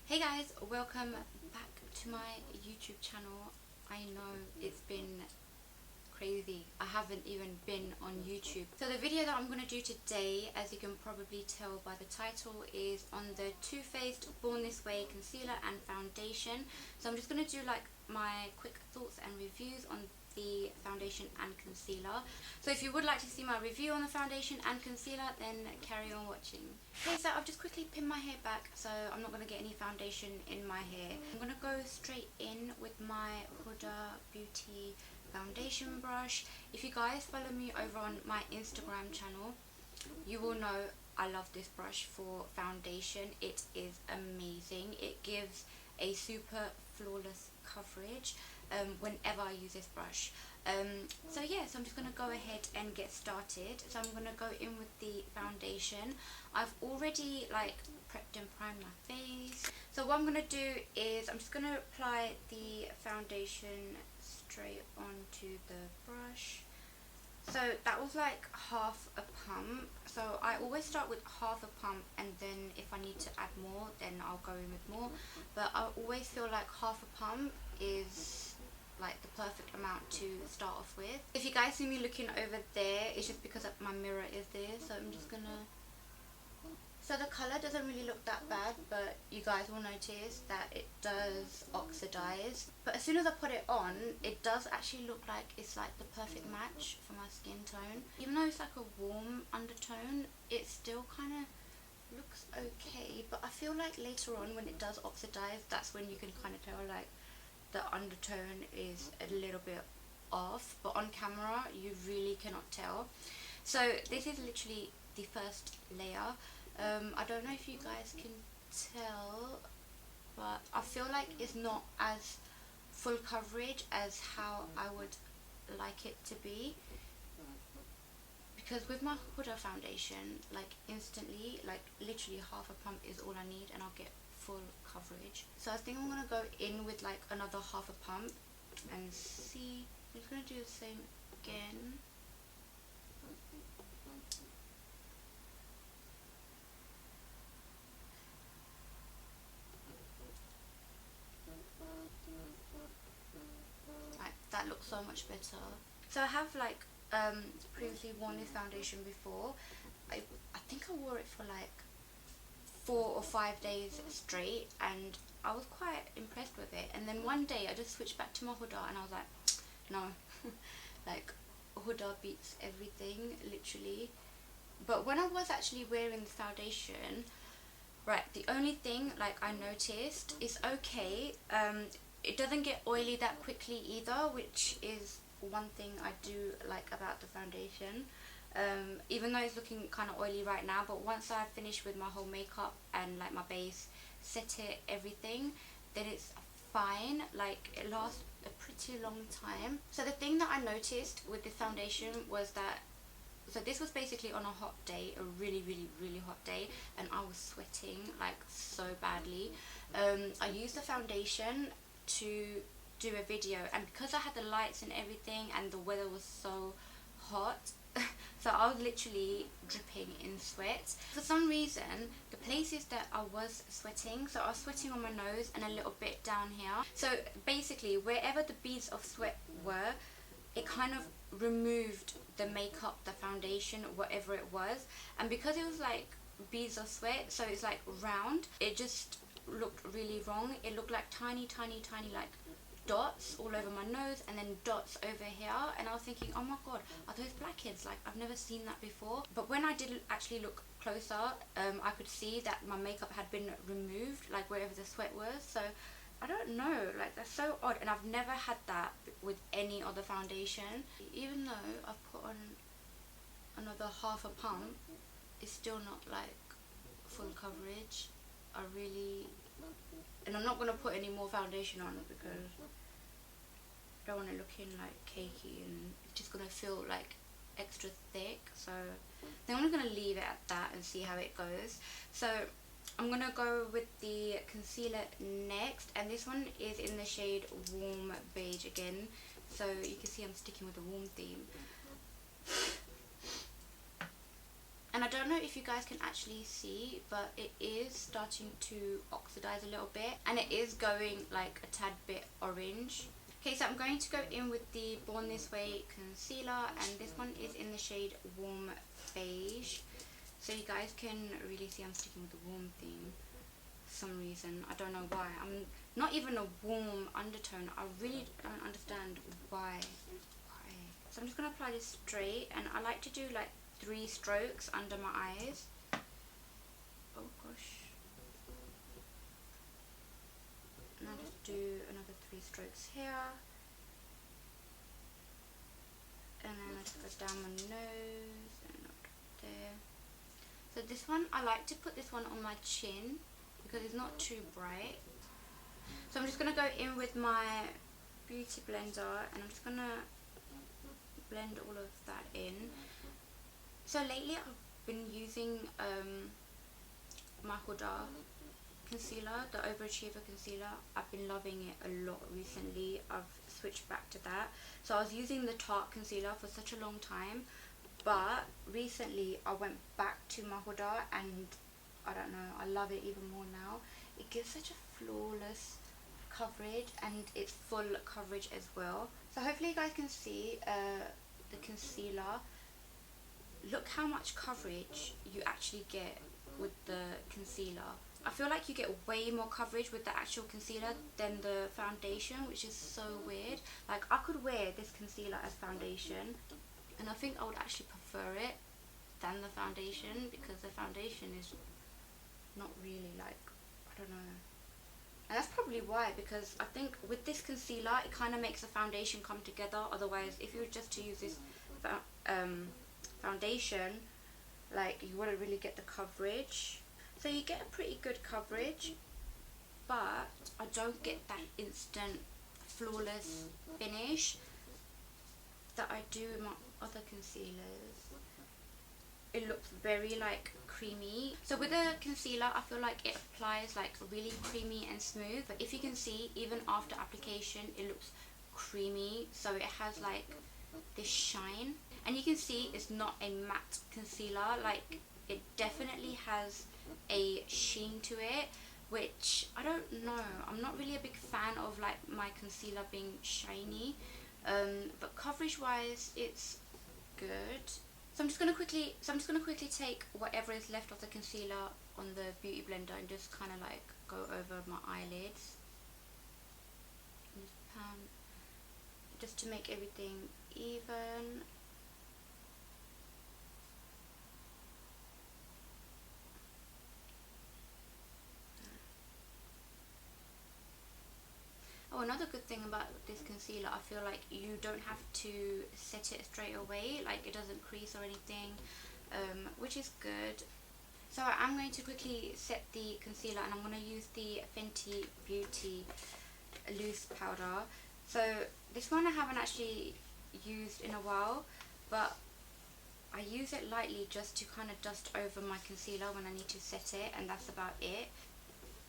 Hey guys, welcome back to my YouTube channel. I know it's been crazy. I haven't even been on YouTube. So the video that I'm going to do today, as you can probably tell by the title, is on the Too Faced Born This Way concealer and foundation. So I'm just going to do like my quick thoughts and reviews on the foundation and concealer. So if you would like to see my review on the foundation and concealer, then carry on watching. Okay, so I've just quickly pinned my hair back so I'm not going to get any foundation in my hair. I'm going to go straight in with my Huda Beauty foundation brush. If you guys follow me over on my Instagram channel, you will know I love this brush for foundation. It is amazing. It gives a super flawless coverage whenever I use this brush. So yeah, so I'm just going to go ahead and get started. So I'm going to go in with the foundation. I've already like prepped and primed my face. So what I'm going to do is I'm just going to apply the foundation straight onto the brush. So that was like half a pump. So I always start with half a pump, and then if I need to add more, then I'll go in with more. But I always feel like half a pump is like the perfect amount to start off with. If you guys see me looking over there, it's just because my mirror is there. So I'm just gonna... So the colour doesn't really look that bad, but you guys will notice that it does oxidize. But as soon as I put it on, it does actually look like it's like the perfect match for my skin tone. Even though it's like a warm undertone, it still kind of looks okay. But I feel like later on when it does oxidize, that's when you can kind of tell like the undertone is a little bit off. But on camera, you really cannot tell. So this is literally the first layer. I don't know if you guys can tell, but I feel like it's not as full coverage as how I would like it to be, because with my Huda foundation, like instantly, like literally half a pump is all I need and I'll get full coverage. So I think I'm gonna go in with like another half a pump and see. I'm just gonna do the same again. That looks so much better. So I have like previously worn this foundation before. I think I wore it for like 4 or 5 days straight, and I was quite impressed with it. And then one day I just switched back to my Huda and I was like, no, like Huda beats everything, literally. But when I was actually wearing the foundation, right, the only thing like I noticed is, okay, it doesn't get oily that quickly either, which is one thing I do like about the foundation. Even though it's looking kind of oily right now, but once I finish with my whole makeup and like my base, set it, everything, then it's fine. Like it lasts a pretty long time. So the thing that I noticed with this foundation was that, so this was basically on a hot day, a really hot day, and I was sweating like so badly. I used the foundation to do a video, and because I had the lights and everything and the weather was so hot, so I was literally dripping in sweat. For some reason, the places that I was sweating, so I was sweating on my nose and a little bit down here. So basically wherever the beads of sweat were, it kind of removed the makeup, the foundation, whatever it was. And because it was like beads of sweat, so it's like round, it just looked really wrong. It looked like tiny like dots all over my nose and then dots over here, and I was thinking, oh my god, are those blackheads? Like I've never seen that before. But when I did actually look closer, I could see that my makeup had been removed, like wherever the sweat was. So I don't know, like that's so odd, and I've never had that with any other foundation. Even though I've put on another half a pump, it's still not like full coverage. I really... And I'm not going to put any more foundation on because I don't want it looking like cakey, and it's just going to feel like extra thick. So then I'm going to leave it at that and see how it goes. So I'm going to go with the concealer next, and this one is in the shade Warm Beige again. So you can see I'm sticking with the warm theme. And I don't know if you guys can actually see, but it is starting to oxidize a little bit, and it is going like a tad bit orange. Okay, so I'm going to go in with the Born This Way concealer, and this one is in the shade Warm Beige. So you guys can really see I'm sticking with the warm theme for some reason. I don't know why. I'm not even a warm undertone. I really don't understand why. So I'm just going to apply this straight, and I like to do like 3 strokes under my eyes. Oh gosh. And I'll just do another 3 strokes here. And then I just go down my nose and up there. So this one, I like to put this one on my chin because it's not too bright. So I'm just going to go in with my beauty blender, and I'm just going to blend all of that in. So lately I've been using my Huda concealer, the Overachiever concealer. I've been loving it a lot recently. I've switched back to that. So I was using the Tarte concealer for such a long time, but recently I went back to my Huda, and I don't know, I love it even more now. It gives such a flawless coverage, and it's full coverage as well. So hopefully you guys can see the concealer. Look how much coverage you actually get with the concealer. I feel like you get way more coverage with the actual concealer than the foundation, which is so weird. Like, I could wear this concealer as foundation, and I think I would actually prefer it than the foundation, because the foundation is not really like, I don't know. And that's probably why, because I think with this concealer it kind of makes the foundation come together. Otherwise, if you were just to use this foundation, like, you wouldn't really get the coverage. So you get a pretty good coverage, but I don't get that instant flawless finish that I do in my other concealers. It looks very like creamy. So with the concealer, I feel like it applies like really creamy and smooth, but if you can see, even after application it looks creamy, so it has like this shine. And you can see it's not a matte concealer, like it definitely has a sheen to it, which I don't know, I'm not really a big fan of like my concealer being shiny, but coverage wise it's good. So I'm just gonna quickly take whatever is left of the concealer on the beauty blender and just kind of like go over my eyelids, just to make everything even. Oh, another good thing about this concealer, I feel like you don't have to set it straight away, like it doesn't crease or anything, which is good. So I'm going to quickly set the concealer, and I'm going to use the Fenty Beauty loose powder. So this one I haven't actually used in a while, but I use it lightly just to kind of dust over my concealer when I need to set it, and that's about it.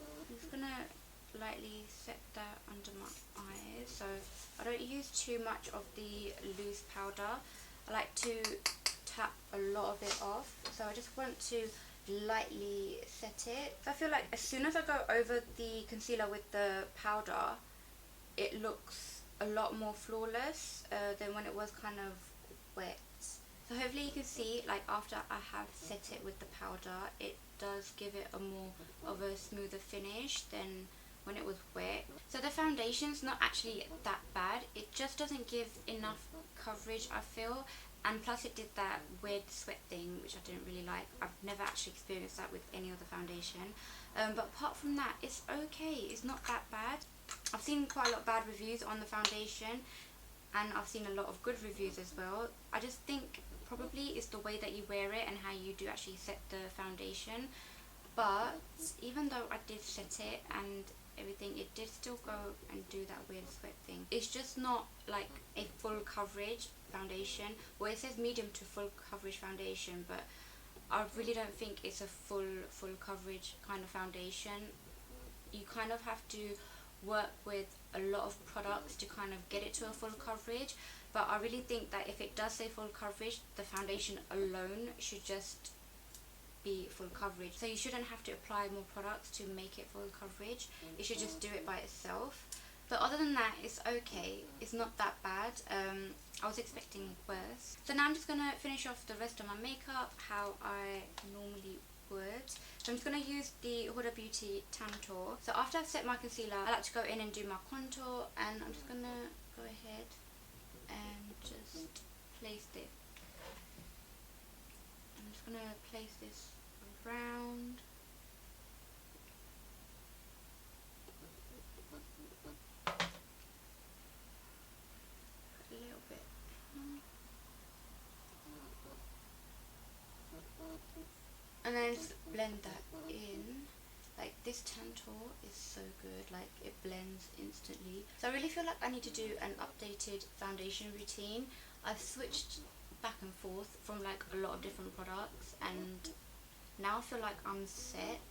I'm just going to lightly set that under my eyes, so I don't use too much of the loose powder. I like to tap a lot of it off, so I just want to lightly set it. So I feel like as soon as I go over the concealer with the powder, it looks a lot more flawless than when it was kind of wet. So hopefully you can see, like, after I have set it with the powder, it does give it a more of a smoother finish than when it was wet. So the foundation's not actually that bad, it just doesn't give enough coverage, I feel, and plus it did that weird sweat thing, which I didn't really like. I've never actually experienced that with any other foundation, but apart from that, it's okay, it's not that bad. I've seen quite a lot of bad reviews on the foundation, and I've seen a lot of good reviews as well. I just think probably it's the way that you wear it and how you do actually set the foundation. But even though I did set it and everything, it did still go and do that weird sweat thing. It's just not like a full coverage foundation. Well, it says medium to full coverage foundation, but I really don't think it's a full coverage kind of foundation. You kind of have to work with a lot of products to kind of get it to a full coverage, but I really think that if it does say full coverage, the foundation alone should just be full coverage. So you shouldn't have to apply more products to make it full coverage. You should just do it by itself. But other than that, it's okay. It's not that bad. I was expecting worse. So now I'm just going to finish off the rest of my makeup how I normally would. So I'm just going to use the Huda Beauty Tantour. So after I've set my concealer, I like to go in and do my contour, and I'm just going to go ahead and just place it. I'm just going to place this around. A little bit. And then just blend that in. Like, this Tantour is so good, like it blends instantly. So I really feel like I need to do an updated foundation routine. I've switched back and forth from like a lot of different products, and now I feel like I'm set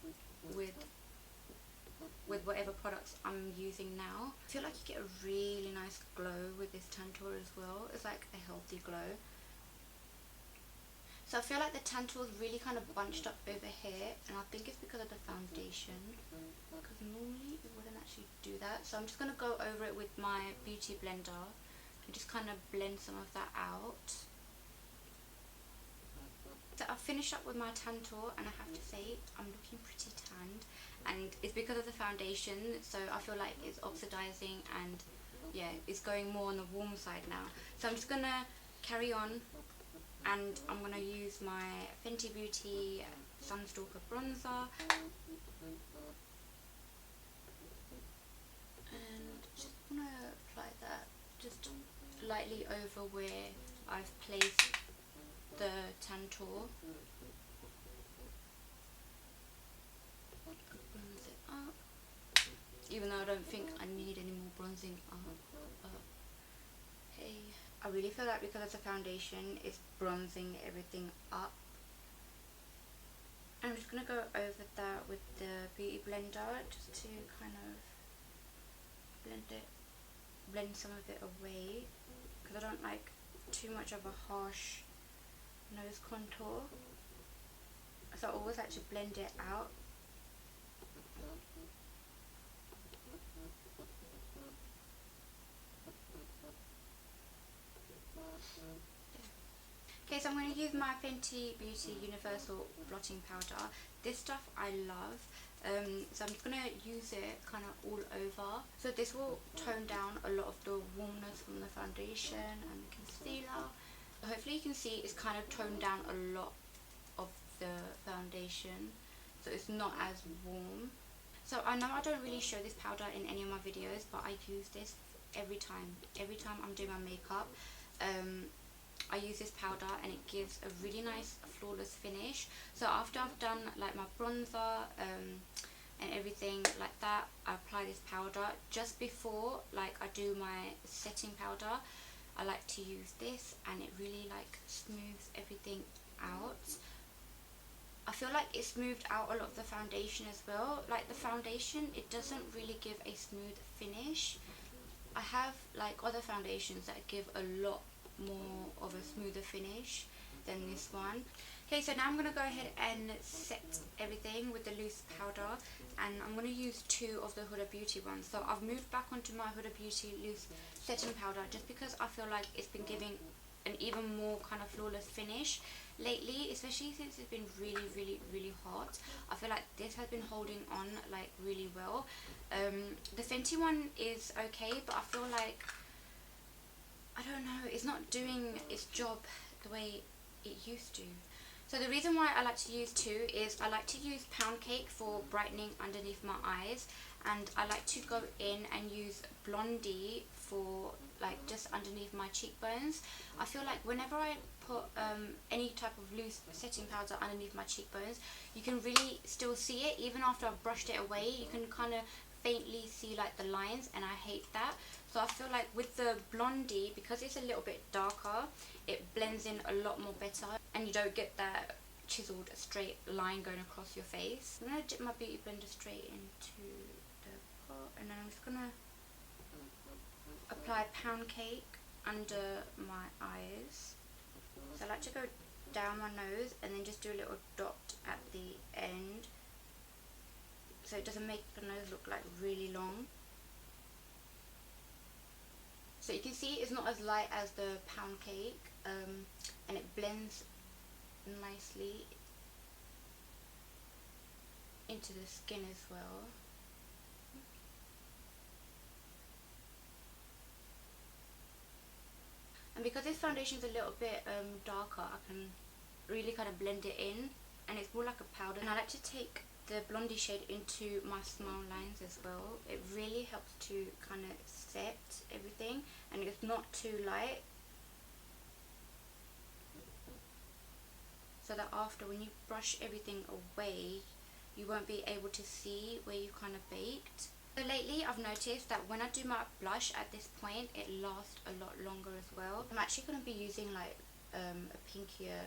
with whatever products I'm using now. I feel like you get a really nice glow with this Tantour as well. It's like a healthy glow. So I feel like the Tantour is really kind of bunched up over here, and I think it's because of the foundation, because normally it wouldn't actually do that. So I'm just going to go over it with my beauty blender and just kind of blend some of that out. So I've finished up with my Tantour, and I have to say I'm looking pretty tanned, and it's because of the foundation. So I feel like it's oxidizing, and yeah, it's going more on the warm side now. So I'm just going to carry on. And I'm going to use my Fenty Beauty stalk'r bronzer. And just going to apply that just lightly over where I've placed the Tantour. Bronze it up. Even though I don't think I need any more bronzing up. Hey. I really feel like because of the foundation, it's bronzing everything up. I'm just going to go over that with the beauty blender just to kind of blend some of it away, because I don't like too much of a harsh nose contour. So I always like to blend it out. Okay, so I'm going to use my Fenty Beauty Universal Blotting Powder. This stuff I love, so I'm just going to use it kind of all over. So this will tone down a lot of the warmness from the foundation and the concealer. Hopefully you can see it's kind of toned down a lot of the foundation, so it's not as warm. So I know I don't really show this powder in any of my videos, but I use this every time I'm doing my makeup. I use this powder, and it gives a really nice flawless finish. So after I've done like my bronzer and everything like that, I apply this powder. Just before like I do my setting powder, I like to use this, and it really like smooths everything out. I feel like it smoothed out a lot of the foundation as well. Like the foundation, it doesn't really give a smooth finish. I have like other foundations that give a lot more of a smoother finish than this one. Okay, so now I'm going to go ahead and set everything with the loose powder, and I'm going to use two of the Huda Beauty ones. So I've moved back onto my Huda Beauty loose setting powder just because I feel like it's been giving an even more kind of flawless finish lately, especially since it's been really hot. I feel like this has been holding on like really well. The Fenty one is okay, but I feel like, I don't know, it's not doing its job the way it used to. So the reason why I like to use two is I like to use Pound Cake for brightening underneath my eyes, and I like to go in and use Blondie for like just underneath my cheekbones. I feel like whenever I put any type of loose setting powder underneath my cheekbones, you can really still see it even after I've brushed it away. You can kind of faintly see like the lines, and I hate that. So I feel like with the Blondie, because it's a little bit darker, it blends in a lot more better, and you don't get that chiseled straight line going across your face. I'm going to dip my beauty blender straight into the pot, and then I'm just going to apply Pound Cake under my eyes. So I like to go down my nose and then just do a little dot at the end, so it doesn't make the nose look like really long. So you can see it's not as light as the pound cake, and it blends nicely into the skin as well. And because this foundation is a little bit darker, I can really kind of blend it in, and it's more like a powder. And I like to take the blondie shade into my smile lines as well. It really helps to kind of set everything, and it's not too light, so that after, when you brush everything away, you won't be able to see where you kind of baked. So lately I've noticed that when I do my blush at this point, it lasts a lot longer as well. I'm actually going to be using like a pinkier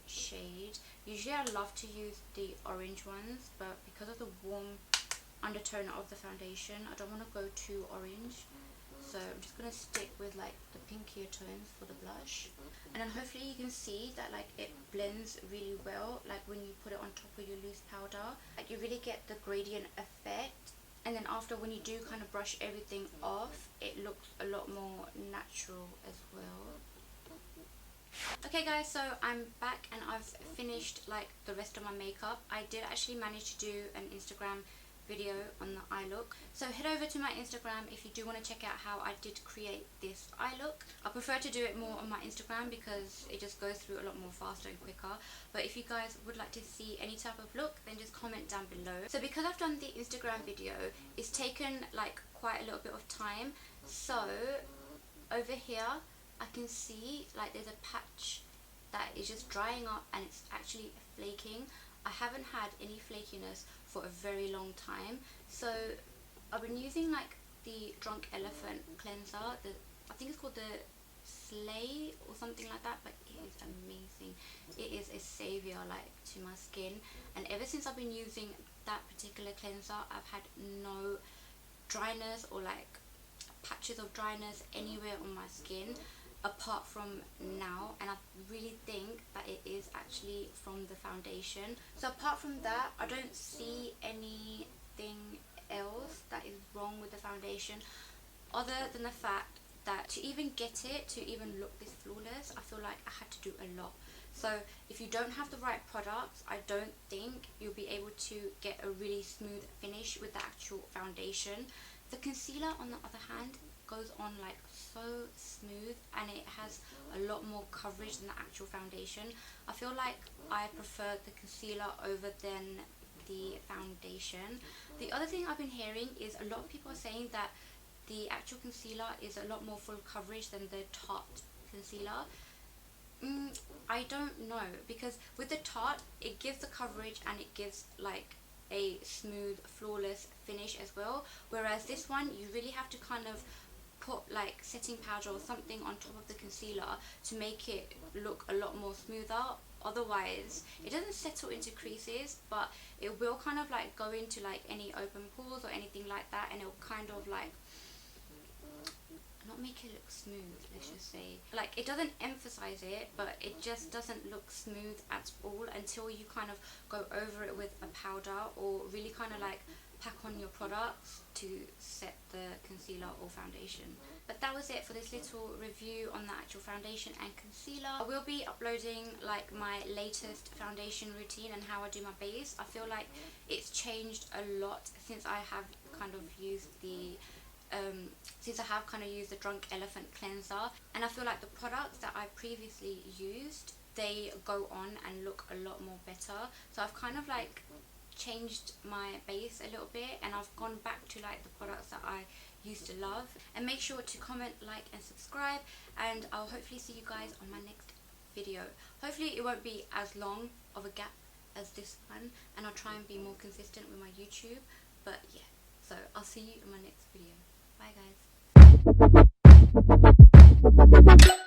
shade. Usually I love to use the orange ones, but because of the warm undertone of the foundation, I don't want to go too orange. So I'm just going to stick with like the pinkier tones for the blush. And then hopefully you can see that like it blends really well, like when you put it on top of your loose powder. Like you really get the gradient effect. And then after, when you do kind of brush everything off, it looks a lot more natural as well. Okay guys, so I'm back and I've finished like the rest of my makeup. I did actually manage to do an Instagram video on the eye look, so head over to my Instagram if you do want to check out how I did create this eye look. I prefer to do it more on my Instagram because it just goes through a lot more faster and quicker. But if you guys would like to see any type of look, then just comment down below. So because I've done the Instagram video, it's taken like quite a little bit of time. So over here I can see like there's a patch that is just drying up and it's actually flaking. I haven't had any flakiness for a very long time, so I've been using like the Drunk Elephant cleanser. I think it's called the Slay or something like that, but it is amazing. It is a savior like to my skin, and ever since I've been using that particular cleanser, I've had no dryness or like patches of dryness anywhere on my skin apart from now. And I really think that it is actually from the foundation. So apart from that, I don't see anything else that is wrong with the foundation, other than the fact that to even get it to even look this flawless, I feel like I had to do a lot. So if you don't have the right products, I don't think you'll be able to get a really smooth finish with the actual foundation. The concealer, on the other hand, goes on like so smooth, and it has a lot more coverage than the actual foundation. I feel like I prefer the concealer over than the foundation. The other thing I've been hearing is a lot of people are saying that the actual concealer is a lot more full coverage than the Tarte concealer. I don't know, because with the Tarte, it gives the coverage and it gives like a smooth, flawless finish as well, whereas this one you really have to kind of put like setting powder or something on top of the concealer to make it look a lot more smoother. Otherwise it doesn't settle into creases, but it will kind of like go into like any open pores or anything like that, and it'll kind of like not make it look smooth, let's just say. Like it doesn't emphasize it, but it just doesn't look smooth at all until you kind of go over it with a powder or really kind of like pack on your products to set the concealer or foundation. But that was it for this little review on the actual foundation and concealer. I will be uploading like my latest foundation routine and how I do my base. I feel like it's changed a lot since I have kind of used the Drunk Elephant cleanser, and I feel like the products that I previously used, they go on and look a lot more better. So I've kind of like changed my base a little bit, and I've gone back to like the products that I used to love. And make sure to comment, like and subscribe, and I'll hopefully see you guys on my next video. Hopefully it won't be as long of a gap as this one, and I'll try and be more consistent with my YouTube. But yeah, so I'll see you in my next video. Bye guys.